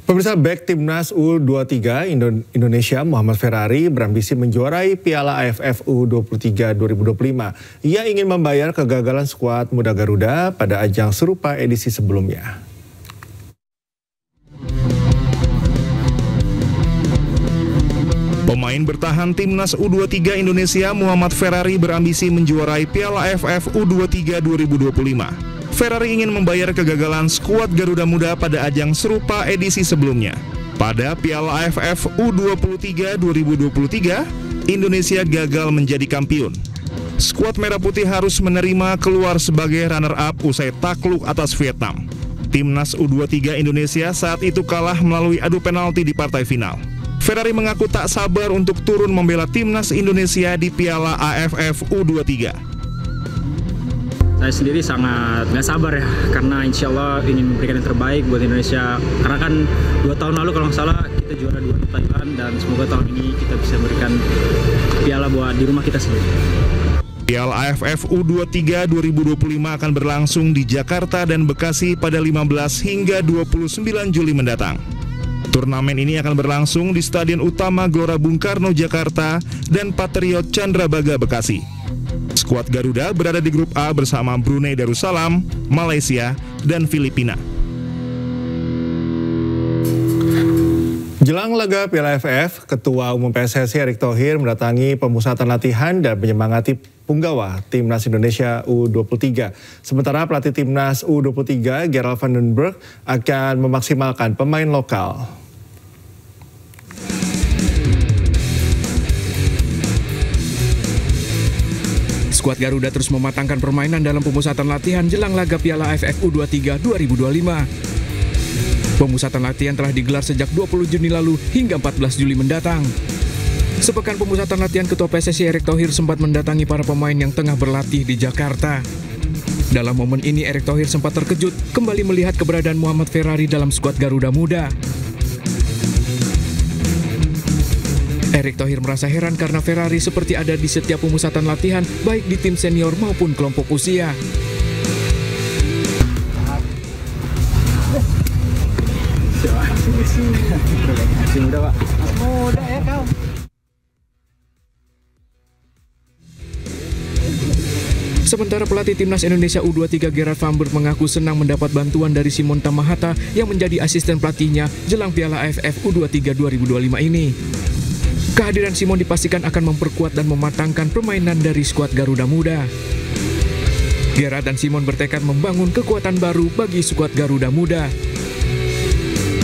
Pemirsa, bek timnas U23 Indonesia Muhammad Ferrari berambisi menjuarai Piala AFF U23 2025. Ia ingin membayar kegagalan skuad muda Garuda pada ajang serupa edisi sebelumnya. Pemain bertahan timnas U23 Indonesia Muhammad Ferrari berambisi menjuarai Piala AFF U23 2025. Ferrari ingin membayar kegagalan skuad Garuda Muda pada ajang serupa edisi sebelumnya. Pada Piala AFF U23 2023, Indonesia gagal menjadi kampiun. Skuad Merah Putih harus menerima keluar sebagai runner-up usai takluk atas Vietnam. Timnas U23 Indonesia saat itu kalah melalui adu penalti di partai final. Ferrari mengaku tak sabar untuk turun membela timnas Indonesia di Piala AFF U23. Saya sendiri sangat nggak sabar ya, karena insya Allah ingin memberikan yang terbaik buat Indonesia. Karena kan 2 tahun lalu kalau nggak salah kita juara 2 di Thailand, dan semoga tahun ini kita bisa memberikan piala buat di rumah kita sendiri. Piala AFF U23 2025 akan berlangsung di Jakarta dan Bekasi pada 15 hingga 29 Juli mendatang. Turnamen ini akan berlangsung di Stadion Utama Gelora Bung Karno Jakarta dan Patriot Candrabaga Bekasi. Skuad Garuda berada di grup A bersama Brunei Darussalam, Malaysia, dan Filipina. Jelang laga Piala AFF, Ketua Umum PSSI Erick Thohir mendatangi pemusatan latihan dan menyemangati punggawa Timnas Indonesia U23. Sementara pelatih Timnas U23 Gerald van den Berg akan memaksimalkan pemain lokal. Skuad Garuda terus mematangkan permainan dalam pemusatan latihan jelang laga Piala AFF U23 2025. Pemusatan latihan telah digelar sejak 20 Juni lalu hingga 14 Juli mendatang. Sepekan pemusatan latihan, Ketua PSSI Erick Thohir sempat mendatangi para pemain yang tengah berlatih di Jakarta. Dalam momen ini Erick Thohir sempat terkejut kembali melihat keberadaan Muhammad Ferrari dalam skuad Garuda Muda. Erick Thohir merasa heran karena Ferrari seperti ada di setiap pemusatan latihan, baik di tim senior maupun kelompok usia. Sementara pelatih Timnas Indonesia U23 Gerald van Berg mengaku senang mendapat bantuan dari Simon Tamahata yang menjadi asisten pelatihnya jelang Piala AFF U23 2025 ini. Kehadiran Simon dipastikan akan memperkuat dan mematangkan permainan dari skuad Garuda Muda. Gerard dan Simon bertekad membangun kekuatan baru bagi skuad Garuda Muda.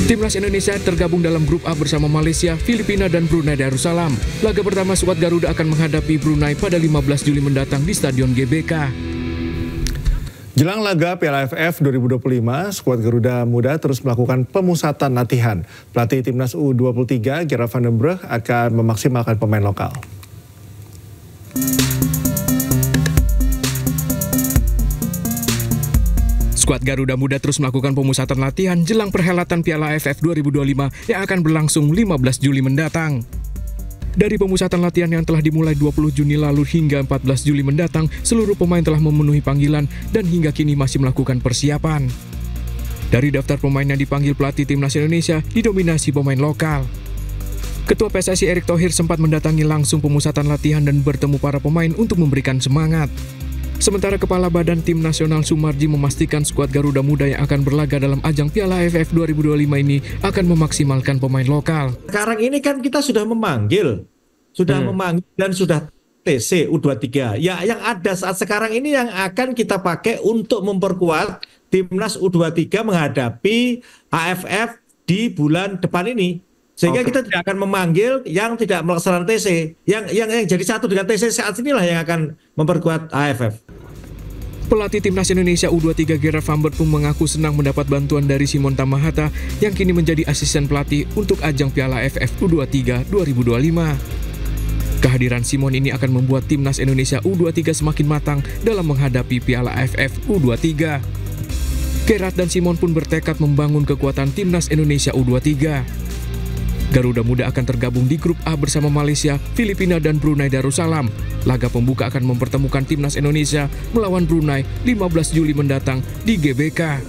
Timnas Indonesia tergabung dalam grup A bersama Malaysia, Filipina, dan Brunei Darussalam. Laga pertama skuad Garuda akan menghadapi Brunei pada 15 Juli mendatang di Stadion GBK. Jelang laga Piala AFF 2025, skuad Garuda Muda terus melakukan pemusatan latihan. Pelatih Timnas U23 Gerald van den Berg akan memaksimalkan pemain lokal. Skuad Garuda Muda terus melakukan pemusatan latihan jelang perhelatan Piala AFF 2025 yang akan berlangsung 15 Juli mendatang. Dari pemusatan latihan yang telah dimulai 20 Juni lalu hingga 14 Juli mendatang, seluruh pemain telah memenuhi panggilan dan hingga kini masih melakukan persiapan. Dari daftar pemain yang dipanggil pelatih Timnas Indonesia, didominasi pemain lokal. Ketua PSSI Erick Thohir sempat mendatangi langsung pemusatan latihan dan bertemu para pemain untuk memberikan semangat. Sementara Kepala Badan Tim Nasional Sumarji memastikan skuad Garuda Muda yang akan berlaga dalam ajang Piala AFF 2025 ini akan memaksimalkan pemain lokal. Sekarang ini kan kita sudah memanggil dan sudah TC U23. Ya, yang ada saat sekarang ini yang akan kita pakai untuk memperkuat Timnas U23 menghadapi AFF di bulan depan ini. Sehingga kita tidak akan memanggil yang tidak melaksanakan TC. Yang jadi satu dengan TC saat inilah yang akan memperkuat AFF. Pelatih Timnas Indonesia U23 Gerald van Berg pun mengaku senang mendapat bantuan dari Simon Tamahata yang kini menjadi asisten pelatih untuk ajang Piala AFF U23 2025. Kehadiran Simon ini akan membuat Timnas Indonesia U23 semakin matang dalam menghadapi Piala AFF U23. Gerard dan Simon pun bertekad membangun kekuatan Timnas Indonesia U23. Garuda Muda akan tergabung di grup A bersama Malaysia, Filipina, dan Brunei Darussalam. Laga pembuka akan mempertemukan Timnas Indonesia melawan Brunei 15 Juli mendatang di GBK.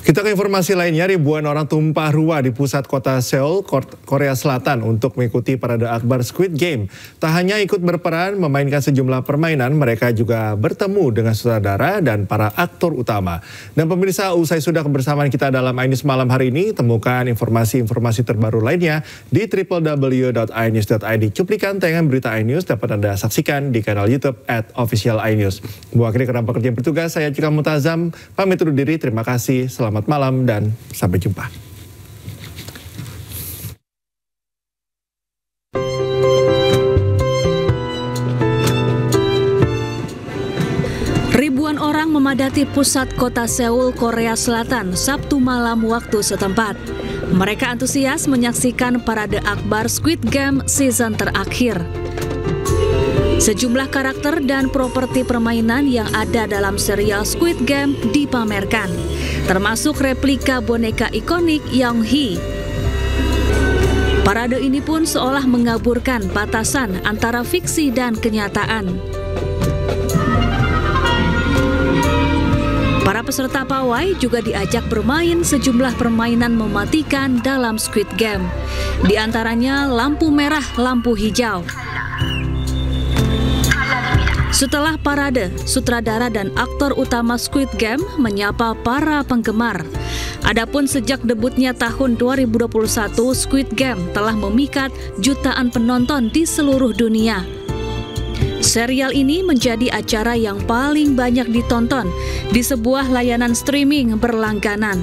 Kita ke informasi lainnya, ribuan orang tumpah ruah di pusat kota Seoul, Korea Selatan untuk mengikuti parade akbar Squid Game. Tak hanya ikut berperan memainkan sejumlah permainan, mereka juga bertemu dengan sutradara dan para aktor utama. Dan pemirsa, usai sudah kebersamaan kita dalam iNews malam hari ini, temukan informasi-informasi terbaru lainnya di www.inews.id. Cuplikan tayangan berita iNews dapat Anda saksikan di kanal YouTube @officialinews. Mewakili kerap pekerja bertugas, saya Cikal Mutazam, pamit undur diri, terima kasih, selamat malam dan sampai jumpa. Ribuan orang memadati pusat kota Seoul, Korea Selatan, Sabtu malam waktu setempat. Mereka antusias menyaksikan parade akbar Squid Game season terakhir. Sejumlah karakter dan properti permainan yang ada dalam serial Squid Game dipamerkan, termasuk replika boneka ikonik Young-hee. Parade ini pun seolah mengaburkan batasan antara fiksi dan kenyataan. Para peserta pawai juga diajak bermain sejumlah permainan mematikan dalam Squid Game, di antaranya lampu merah, lampu hijau. Setelah parade, sutradara dan aktor utama Squid Game menyapa para penggemar. Adapun sejak debutnya tahun 2021, Squid Game telah memikat jutaan penonton di seluruh dunia. Serial ini menjadi acara yang paling banyak ditonton di sebuah layanan streaming berlangganan.